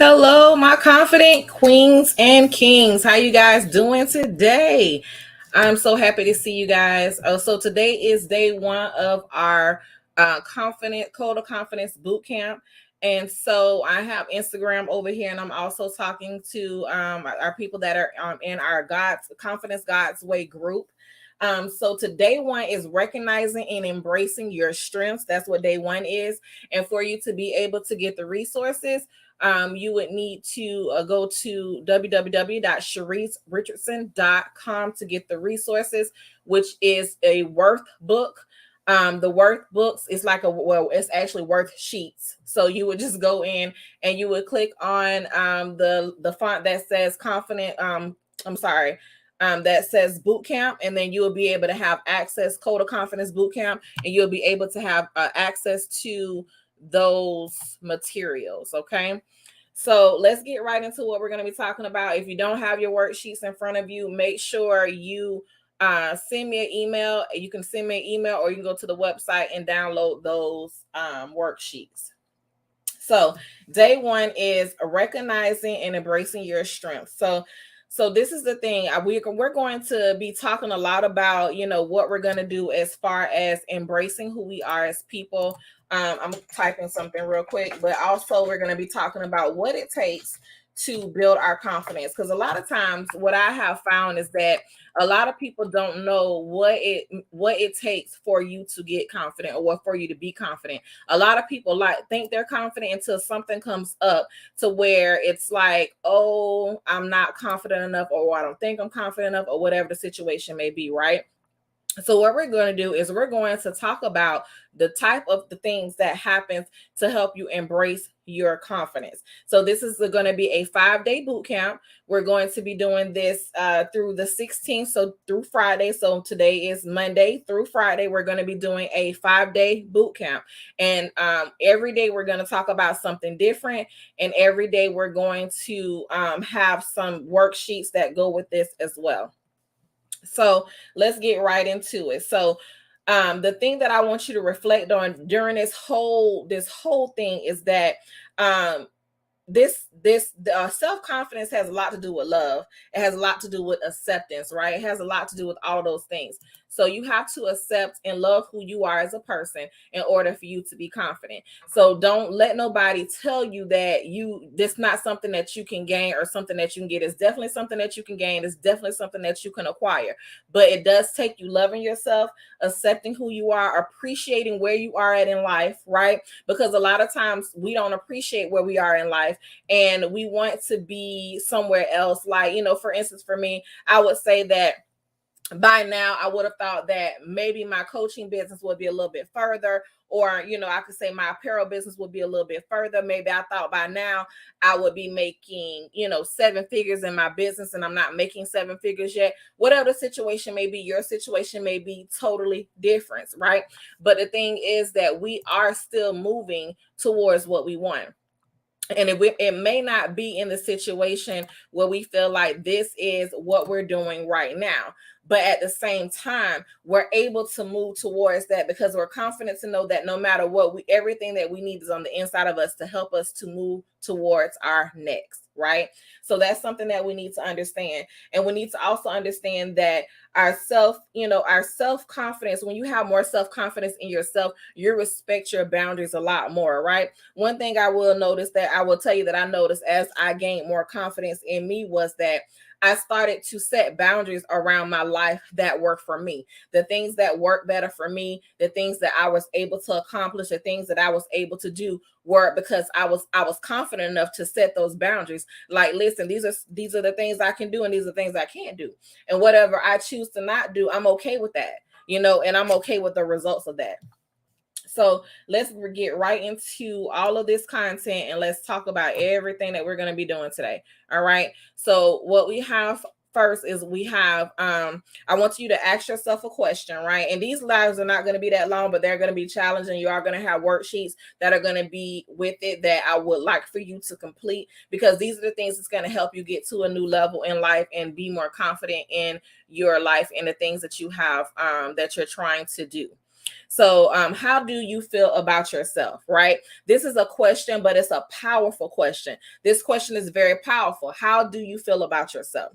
Hello, my confident queens and kings. How you guys doing today? I'm so happy to see you guys. So today is day one of our confident code of confidence boot camp. And so I have Instagram over here, and I'm also talking to our people that are in our God's Confidence God's Way group. So today one is recognizing and embracing your strengths. That's what day one is. And for you to be able to get the resources, you would need to go to www.sharicericardson.com to get the resources, which is a workbook. The workbooks is like it's actually worksheets. So you would just go in and you would click on the font that says confident. That says boot camp, and then you will be able to have access code of confidence boot camp, and you'll be able to have access to those materials. Okay. So let's get right into what we're going to be talking about. If you don't have your worksheets in front of you, make sure you send me an email. You can send me an email, or you can go to the website and download those worksheets. So day one is recognizing and embracing your strengths. So this is the thing. We're going to be talking a lot about, what we're going to do as far as embracing who we are as people. I'm typing something real quick, but also we're going to be talking about what it takes to build our confidence. Because a lot of times what I have found is that a lot of people don't know what it takes for you to get confident, or what for you to be confident. A lot of people think they're confident until something comes up to where it's like, oh, I'm not confident enough, or I don't think I'm confident enough, or whatever the situation may be, right? So what we're going to do is we're going to talk about the type of the things that happens to help you embrace your confidence. So this is going to be a 5-day boot camp. We're going to be doing this through the 16th, so through Friday. So today is Monday through Friday. We're going to be doing a 5-day boot camp, and every day we're going to talk about something different, and every day we're going to have some worksheets that go with this as well. So let's get right into it. So the thing that I want you to reflect on during this whole thing is that self-confidence has a lot to do with love. It has a lot to do with acceptance, right? It has a lot to do with all those things. So you have to accept and love who you are as a person in order for you to be confident. So don't let nobody tell you that this not something that you can gain or something that you can get. It's definitely something that you can gain. It's definitely something that you can acquire. But it does take you loving yourself, accepting who you are, appreciating where you are at in life, right? Because a lot of times we don't appreciate where we are in life, and we want to be somewhere else. Like, for instance, for me, I would say that by now I would have thought that maybe my coaching business would be a little bit further, or I could say my apparel business would be a little bit further. Maybe I thought by now I would be making 7 figures in my business, and I'm not making 7 figures yet. Whatever the situation may be, your situation may be totally different, right? But the thing is that we are still moving towards what we want. And it may not be in the situation where we feel like this is what we're doing right now. But at the same time, we're able to move towards that because we're confident to know that no matter what, everything that we need is on the inside of us to help us to move towards our next, right? So that's something that we need to understand. And we need to also understand that our self-confidence, when you have more self-confidence in yourself, you respect your boundaries a lot more, right? One thing I will tell you that I noticed as I gained more confidence in me was that I started to set boundaries around my life that work for me. The things that work better for me, the things that I was able to accomplish, the things that I was able to do were because I was confident enough to set those boundaries. Like, listen, these are the things I can do, and these are the things I can't do. And whatever I choose to not do, I'm okay with that, and I'm okay with the results of that. So let's get right into all of this content, and let's talk about everything that we're going to be doing today. All right. So what we have first is we have I want you to ask yourself a question, right? And these lives are not going to be that long, but they're going to be challenging. You are going to have worksheets that are going to be with it that I would like for you to complete, because these are the things that's going to help you get to a new level in life and be more confident in your life and the things that you have that you're trying to do. So how do you feel about yourself, right? This is a question, but it's a powerful question. This question is very powerful. How do you feel about yourself?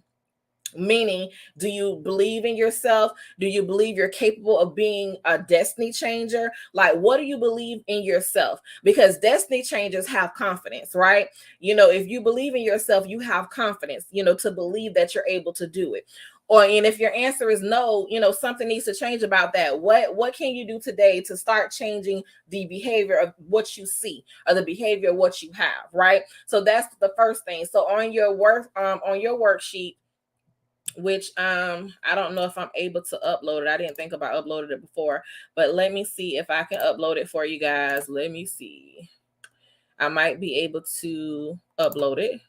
Meaning, do you believe in yourself? Do you believe you're capable of being a destiny changer? Like, what do you believe in yourself? Because destiny changers have confidence, right? If you believe in yourself, you have confidence, to believe that you're able to do it. And if your answer is no, something needs to change about that. What can you do today to start changing the behavior of what you see, or the behavior of what you have, right? So that's the first thing. So on your worksheet, which I don't know if I'm able to upload it. I didn't think about uploading it before, but let me see if I can upload it for you guys. Let me see. I might be able to upload it.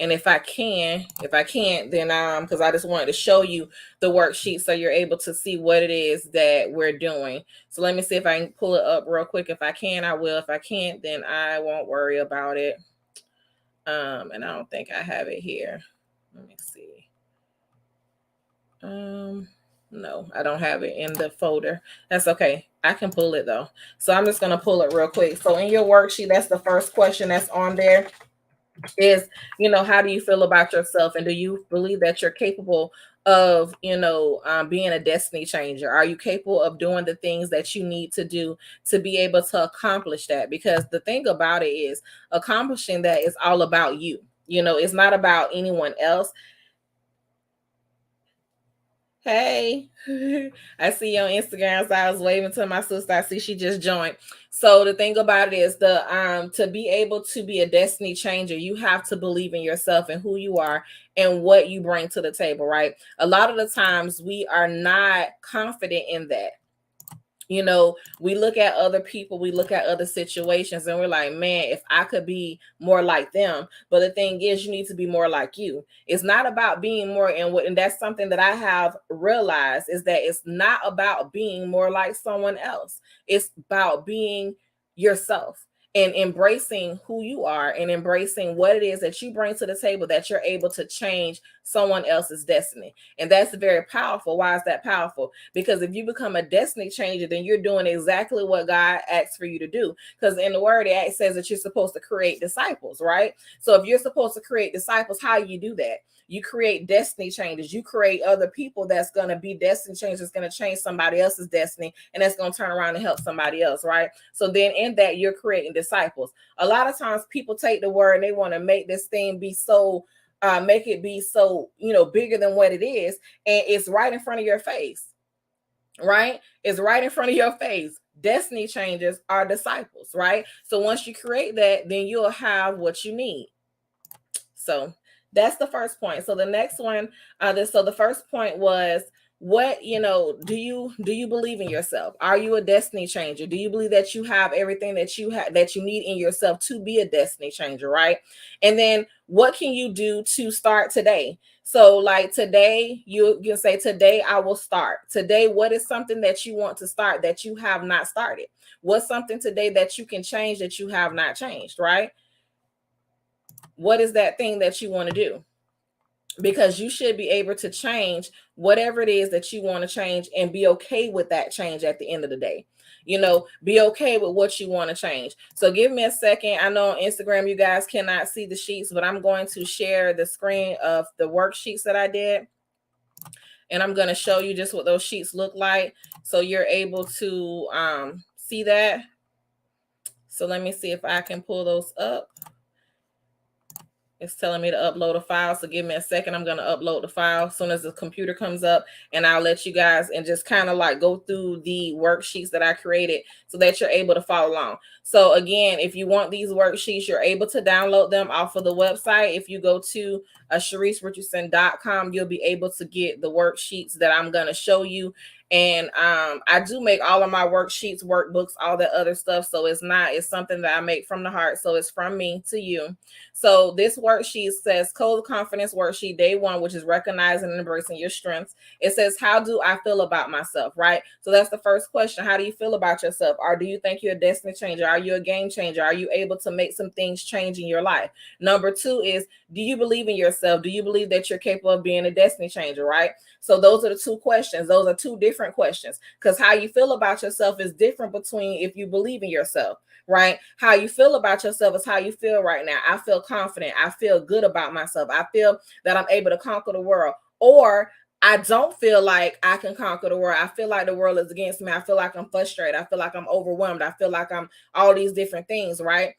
And if I can't, then because I just wanted to show you the worksheet so you're able to see what it is that we're doing. So let me see if I can pull it up real quick. If I can, I will. If I can't, then I won't worry about it. And I don't think I have it here. Let me see. No, I don't have it in the folder. That's okay. I can pull it though. So I'm just going to pull it real quick. So in your worksheet, that's the first question that's on there is, how do you feel about yourself? And do you believe that you're capable of, being a destiny changer? Are you capable of doing the things that you need to do to be able to accomplish that? Because the thing about it is, accomplishing that is all about you. It's not about anyone else. Hey, I see you on Instagram. So I was waving to my sister. I see she just joined. So the thing about it is, to be able to be a destiny changer, you have to believe in yourself and who you are and what you bring to the table, right? A lot of the times we are not confident in that. We look at other people, we look at other situations, and we're like, man, if I could be more like them. But the thing is, you need to be more like you. It's not about being more, and that's something that I have realized, is that it's not about being more like someone else. It's about being yourself and embracing who you are and embracing what it is that you bring to the table, that you're able to change someone else's destiny. And that's very powerful. Why is that powerful? Because if you become a destiny changer, then you're doing exactly what God asks for you to do. Because in the word, it says that you're supposed to create disciples, right? So if you're supposed to create disciples, how do you do that? You create destiny changes. You create other people that's going to be destiny changers, that's going to change somebody else's destiny, and that's going to turn around and help somebody else, right? So then in that, you're creating disciples. A lot of times people take the word and they want to make this thing be so, make it be so, bigger than what it is. And it's right in front of your face, right? It's right in front of your face. Destiny changers are disciples, right? So once you create that, then you'll have what you need. So that's the first point. So the next one, so the first point was, what, do you believe in yourself? Are you a destiny changer? Do you believe that you have everything that you need in yourself to be a destiny changer, right? And then what can you do to start today? So like today, you can say, today I will start. Today, what is something that you want to start that you have not started? What's something today that you can change that you have not changed, right? What is that thing that you want to do? Because you should be able to change whatever it is that you want to change and be okay with that change at the end of the day. Be okay with what you want to change. So give me a second. I know on Instagram you guys cannot see the sheets, but I'm going to share the screen of the worksheets that I did. And I'm going to show you just what those sheets look like, so you're able to see that. So let me see if I can pull those up. It's telling me to upload a file. So give me a second. I'm going to upload the file as soon as the computer comes up, and I'll let you guys and just kind of like go through the worksheets that I created so that you're able to follow along. So again, if you want these worksheets, you're able to download them off of the website. If you go to ShariceRichardson.com, you'll be able to get the worksheets that I'm going to show you. And I do make all of my worksheets, workbooks, all that other stuff. So it's something that I make from the heart. So it's from me to you. So this worksheet says Code of Confidence worksheet, day 1, which is recognizing and embracing your strengths. It says, how do I feel about myself, right? So that's the first question. How do you feel about yourself? Or do you think you're a destiny changer? Are you a game changer? Are you able to make some things change in your life? Number 2 is, do you believe in yourself? Do you believe that you're capable of being a destiny changer, right? So those are the 2 questions. Those are 2 different different questions, because how you feel about yourself is different between if you believe in yourself, right? How you feel about yourself is how you feel right now. I feel confident. I feel good about myself. I feel that I'm able to conquer the world. Or I don't feel like I can conquer the world. I feel like the world is against me. I feel like I'm frustrated. I feel like I'm overwhelmed. I feel like I'm all these different things, right?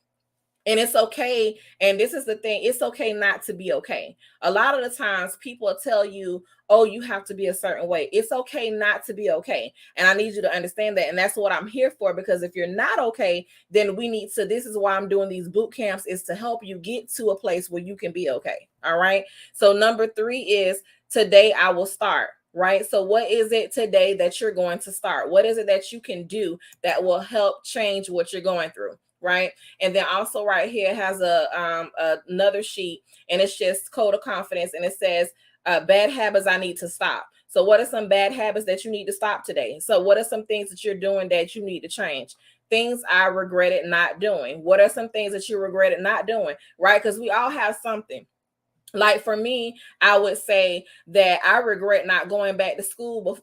And it's okay. And this is the thing, it's okay not to be okay. A lot of the times people tell you, oh, you have to be a certain way. It's okay not to be okay. And I need you to understand that. And that's what I'm here for, because if you're not okay, then we need to, this is why I'm doing these boot camps, is to help you get to a place where you can be okay. All right. So number 3 is, today I will start. Right. So what is it today that you're going to start? What is it that you can do that will help change what you're going through? Right. And then also right here has another sheet, and it's just code of confidence, and it says bad habits I need to stop. So what are some bad habits that you need to stop today? So what are some things that you're doing that you need to change? Things I regretted not doing. What are some things that you regretted not doing? Right? Because we all have something. Like for me, I would say that I regret not going back to school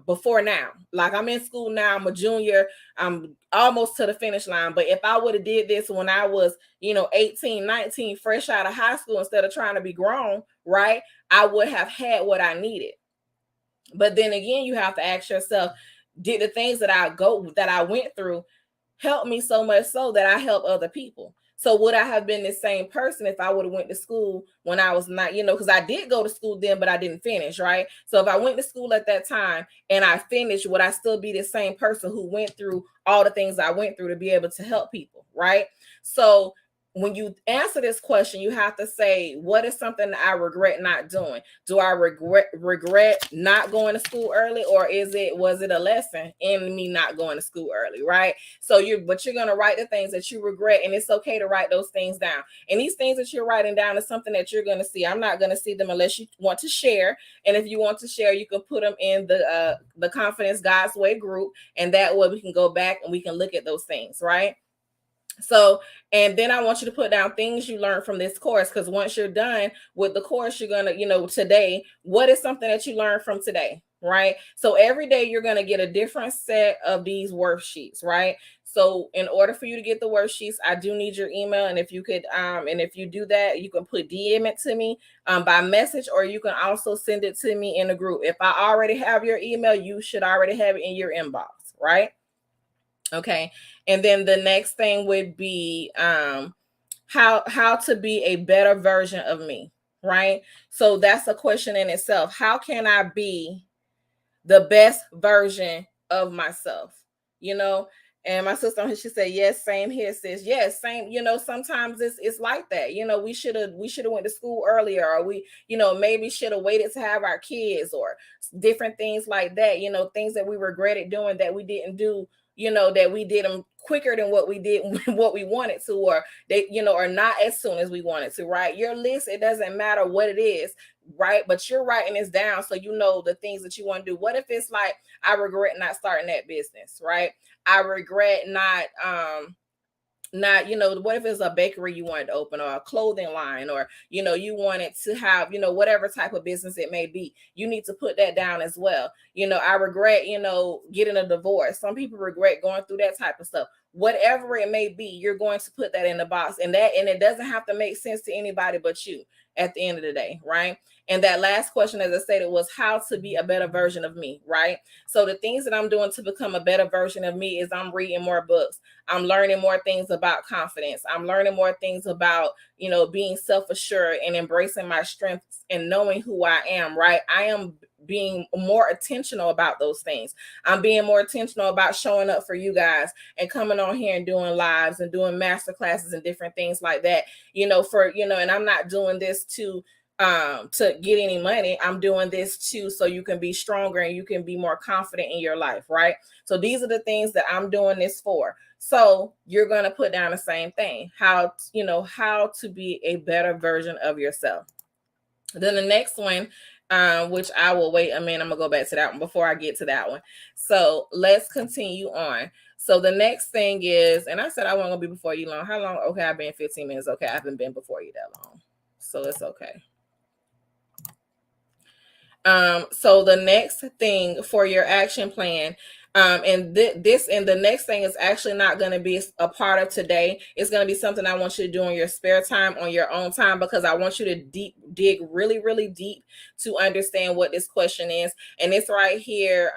before now. Like I'm in school now, I'm a junior, I'm almost to the finish line. But if I would have did this when I was, 18, 19, fresh out of high school, instead of trying to be grown, right, I would have had what I needed. But then again, you have to ask yourself, did the things that I went through helped me so much so that I help other people? So would I have been the same person if I would have went to school when I was not, because I did go to school then, but I didn't finish, right? So if I went to school at that time and I finished, would I still be the same person who went through all the things I went through to be able to help people, right? So when you answer this question, you have to say, what is something that I regret not doing? Do I regret not going to school early, or was it a lesson in me not going to school early, right? So you're going to write the things that you regret, and it's okay to write those things down. And these things that you're writing down is something that you're going to see. I'm not going to see them unless you want to share. And if you want to share, you can put them in the Confidence God's Way group, and that way we can go back and we can look at those things, right? So, and then I want you to put down things you learned from this course, because once you're done with the course, you're going to, today, what is something that you learned from today, right? So every day you're going to get a different set of these worksheets, right? So in order for you to get the worksheets, I do need your email. And if you could, and if you do that, you can put DM it to me by message, or you can also send it to me in a group. If I already have your email, you should already have it in your inbox, right? Okay. And then the next thing would be how to be a better version of me, right? So that's a question in itself. How can I be the best version of myself? You know, and my sister, she said, yes, same here, sis. Yes, same. Sometimes it's like that. We should have went to school earlier, or we, maybe should have waited to have our kids, or different things like that. Things that we regretted doing that we didn't do. That we did them quicker than what we did what we wanted to, or they, or not as soon as we wanted to, right? Your list, it doesn't matter what it is, right? But you're writing this down so you know the things that you want to do. What if it's like, I regret not starting that business, right? I regret not, what if it's a bakery you wanted to open, or a clothing line, or you wanted to have, whatever type of business it may be. You need to put that down as well. I regret, getting a divorce. Some people regret going through that type of stuff. Whatever it may be, you're going to put that in the box, and it doesn't have to make sense to anybody but you at the end of the day, right? And that last question, as I said, it was how to be a better version of me, right? So the things that I'm doing to become a better version of me is I'm reading more books. I'm learning more things about confidence. I'm learning more things about, being self-assured and embracing my strengths and knowing who I am, right? I am being more intentional about those things. I'm being more intentional about showing up for you guys and coming on here and doing lives and doing master classes and different things like that, and I'm not doing this to get any money. I'm doing this too so you can be stronger and you can be more confident in your life, right? So these are the things that I'm doing this for. So you're going to put down the same thing, how to be a better version of yourself. Then the next one, which I will wait a minute, I'm gonna go back to that one before I get to that one. So let's continue on. So the next thing is, and I said I wasn't gonna be before you long. How long? Okay, I've been 15 minutes. Okay, I haven't been before you that long, so it's okay. So the next thing for your action plan, and this and the next thing is actually not going to be a part of today. It's going to be something I want you to do in your spare time, on your own time, because I want you to dig really, really deep to understand what this question is. And it's right here.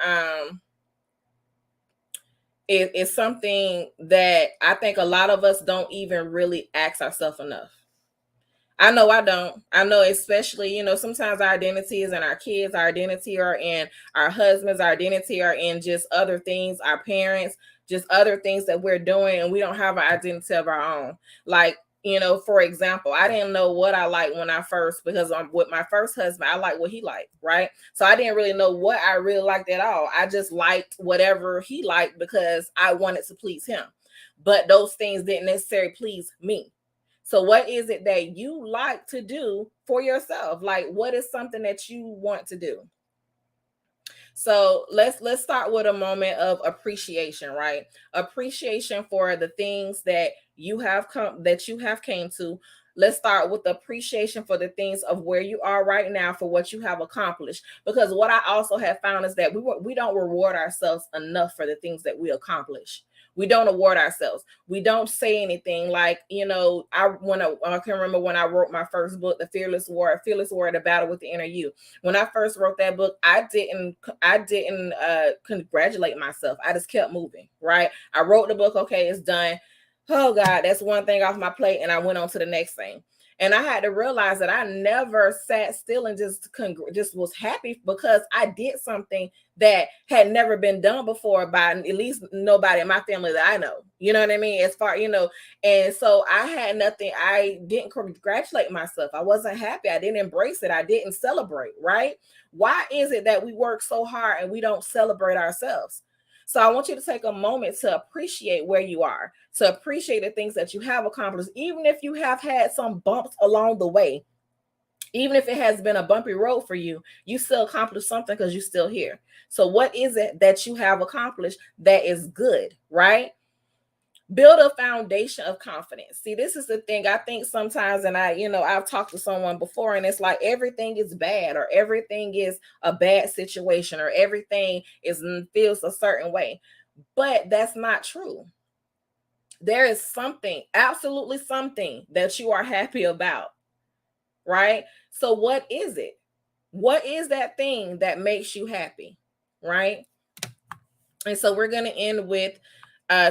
It's something that I think a lot of us don't even really ask ourselves enough. I know I don't. I know, especially, sometimes our identity is in our kids, our identity are in our husbands, our identity are in just other things, our parents, just other things that we're doing, and we don't have an identity of our own. Like, for example, I didn't know what I liked when I first, because I'm with my first husband, I like what he liked, right? So I didn't really know what I really liked at all. I just liked whatever he liked because I wanted to please him. But those things didn't necessarily please me. So what is it that you like to do for yourself? Like, what is something that you want to do? So let's start with a moment of appreciation, right? Appreciation for the things that you have came to. Let's start with appreciation for the things of where you are right now, for what you have accomplished. Because what I also have found is that we don't reward ourselves enough for the things that we accomplish. We don't award ourselves. We don't say anything like, I can remember when I wrote my first book, The Fearless Warrior, The Battle with the Inner You. When I first wrote that book, I didn't congratulate myself. I just kept moving, right? I wrote the book, okay, it's done. Oh God, that's one thing off my plate, and I went on to the next thing. And I had to realize that I never sat still and just was happy because I did something that had never been done before by at least nobody in my family that I know. You know what I mean? As far, and so I had nothing. I didn't congratulate myself. I wasn't happy. I didn't embrace it. I didn't celebrate, right? Why is it that we work so hard and we don't celebrate ourselves? So I want you to take a moment to appreciate where you are, to appreciate the things that you have accomplished, even if you have had some bumps along the way. Even if it has been a bumpy road for you, you still accomplished something because you're still here. So what is it that you have accomplished that is good, right? Build a foundation of confidence. See, this is the thing. I think sometimes, and I've talked to someone before, and it's like everything is bad, or everything is a bad situation, or everything feels a certain way. But that's not true. There is something, absolutely something, that you are happy about, right? So what is it? What is that thing that makes you happy, right? And so we're going to end with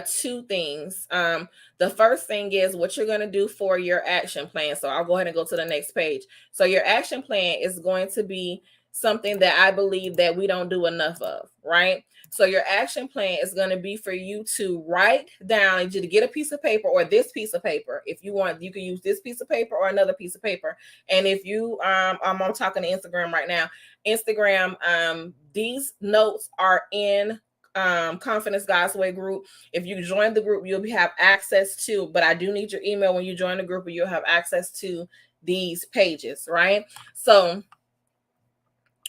two things. The first thing is what you're going to do for your action plan. So I'll go ahead and go to the next page. So your action plan is going to be something that I believe that we don't do enough of, right? So your action plan is going to be for you to write down, to get a piece of paper, or this piece of paper. If you want, you can use this piece of paper or another piece of paper. And if you, I'm talking to Instagram right now. Instagram, these notes are in Confidence God's Way group. If you join the group, you'll have access to, but I do need your email when you join the group, or you'll have access to these pages, right? So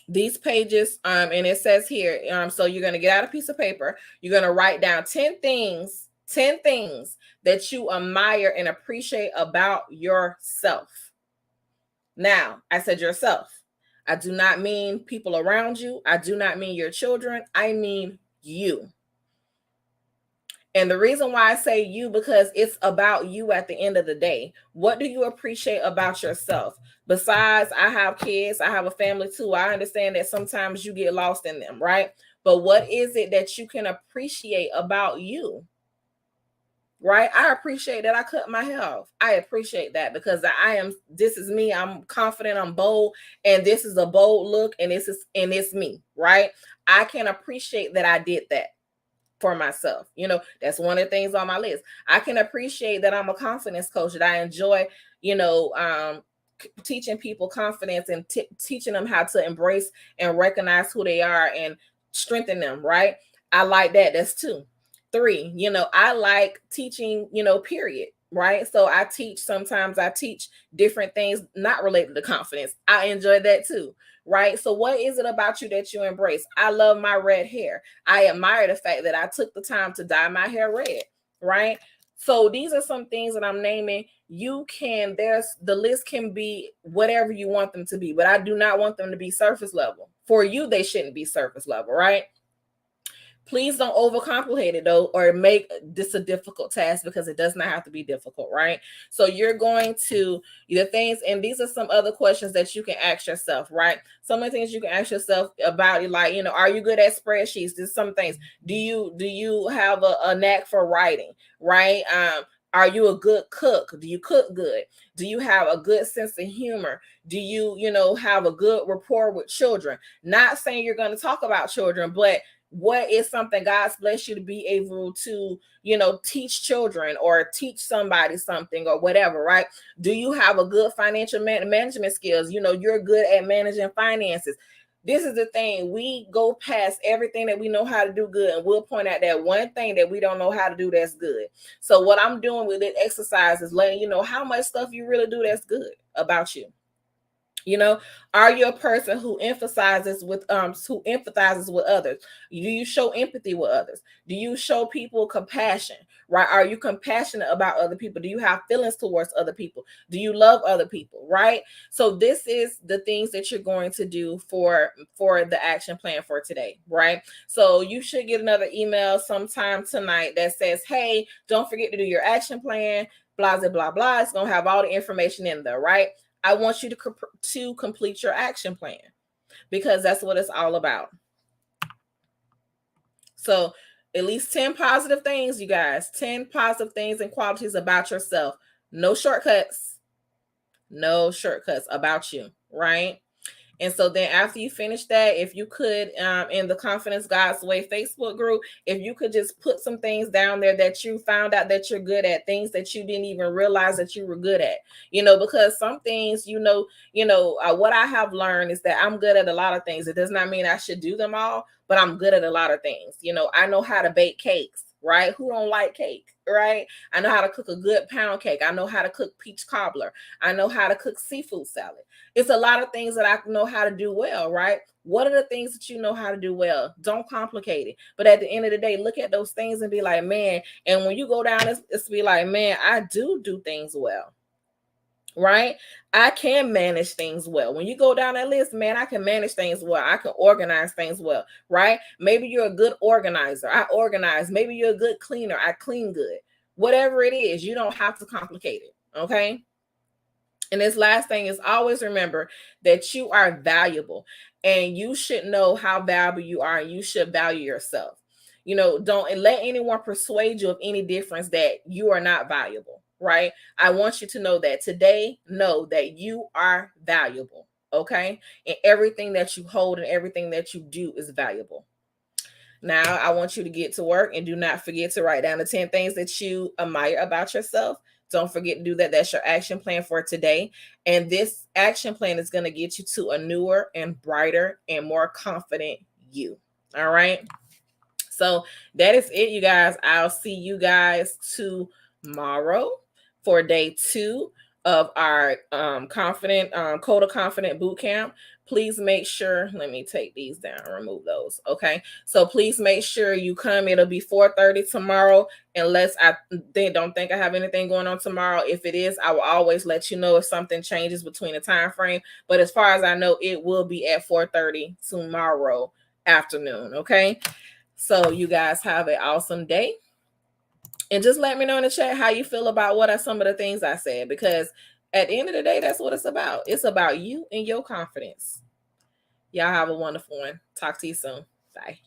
these pages, and it says here, so you're going to get out a piece of paper. You're going to write down 10 things that you admire and appreciate about yourself. Now, I said yourself. I do not mean people around you. I do not mean your children. I mean you. And the reason why I say you, because it's about you at the end of the day. What do you appreciate about yourself? Besides, I have kids, I have a family too. I understand that sometimes you get lost in them, right? But what is it that you can appreciate about you? Right? I appreciate that I cut my hair off. I appreciate that because this is me. I'm confident, I'm bold, and this is a bold look, and it's me, right? I can appreciate that I did that for myself. That's one of the things on my list. I can appreciate that I'm a confidence coach, that I enjoy, teaching people confidence and teaching them how to embrace and recognize who they are and strengthen them, right? I like that. That's 2. 3, I like teaching, period. Right. So sometimes I teach different things not related to confidence. I enjoy that too. Right. So what is it about you that you embrace? I love my red hair. I admire the fact that I took the time to dye my hair red. Right. So these are some things that I'm naming. The list can be whatever you want them to be, but I do not want them to be surface level. For you, they shouldn't be surface level, right? Please don't overcomplicate it though, or make this a difficult task, because it does not have to be difficult, right? So you're going to the things, and these are some other questions that you can ask yourself, right? Some of the things you can ask yourself about, like, are you good at spreadsheets? There's some things. Do you have a knack for writing, right? Are you a good cook? Do you cook good? Do you have a good sense of humor? Do you have a good rapport with children? Not saying you're going to talk about children, but what is something God's blessed you to be able to, teach children or teach somebody something or whatever, right? Do you have a good financial management skills? You're good at managing finances. This is the thing. We go past everything that we know how to do good, and we'll point out that one thing that we don't know how to do that's good. So what I'm doing with this exercise is letting you know how much stuff you really do that's good about you. Are you a person who empathizes with others? Do you show empathy with others? Do you show people compassion? Right? Are you compassionate about other people? Do you have feelings towards other people? Do you love other people? Right? So this is the things that you're going to do for the action plan for today, right? So you should get another email sometime tonight that says, hey, don't forget to do your action plan, blah blah blah blah. It's gonna have all the information in there, right? I want you to complete your action plan, because that's what it's all about. So at least 10 positive things, you guys, 10 positive things and qualities about yourself. No shortcuts about you, right? And so then after you finish that, if you could, in the Confidence God's Way Facebook group, if you could just put some things down there that you found out that you're good at, things that you didn't even realize that you were good at, because some things, what I have learned is that I'm good at a lot of things. It does not mean I should do them all, but I'm good at a lot of things. I know how to bake cakes, right? Who don't like cake, right? I know how to cook a good pound cake. I know how to cook peach cobbler. I know how to cook seafood salad. It's a lot of things that I know how to do well, right? What are the things that you know how to do well? Don't complicate it. But at the end of the day, look at those things and be like, man, and when you go down, it's be like, man, I do things well, right? I can manage things well. When you go down that list, man, I can manage things well. I can organize things well, right? Maybe you're a good organizer. I organize. Maybe you're a good cleaner. I clean good. Whatever it is, you don't have to complicate it, okay? And this last thing is, always remember that you are valuable, and you should know how valuable you are, and you should value yourself. Don't let anyone persuade you of any difference, that you are not valuable, right? I want you to know that today, know that you are valuable, okay? And everything that you hold and everything that you do is valuable. Now, I want you to get to work, and do not forget to write down the 10 things that you admire about yourself. Don't forget to do that. That's your action plan for today. And this action plan is going to get you to a newer and brighter and more confident you. All right. So that is it, you guys. I'll see you guys tomorrow for day 2 of our Code of Confident Bootcamp. Please make sure, let me take these down and remove those. Okay. So please make sure you come. It'll be 4:30 tomorrow, unless I don't think I have anything going on tomorrow. If it is, I will always let you know if something changes between the time frame. But as far as I know, it will be at 4:30 tomorrow afternoon. Okay. So you guys have an awesome day. And just let me know in the chat how you feel about what are some of the things I said, because at the end of the day, that's what it's about. It's about you and your confidence. Y'all have a wonderful one. Talk to you soon. Bye.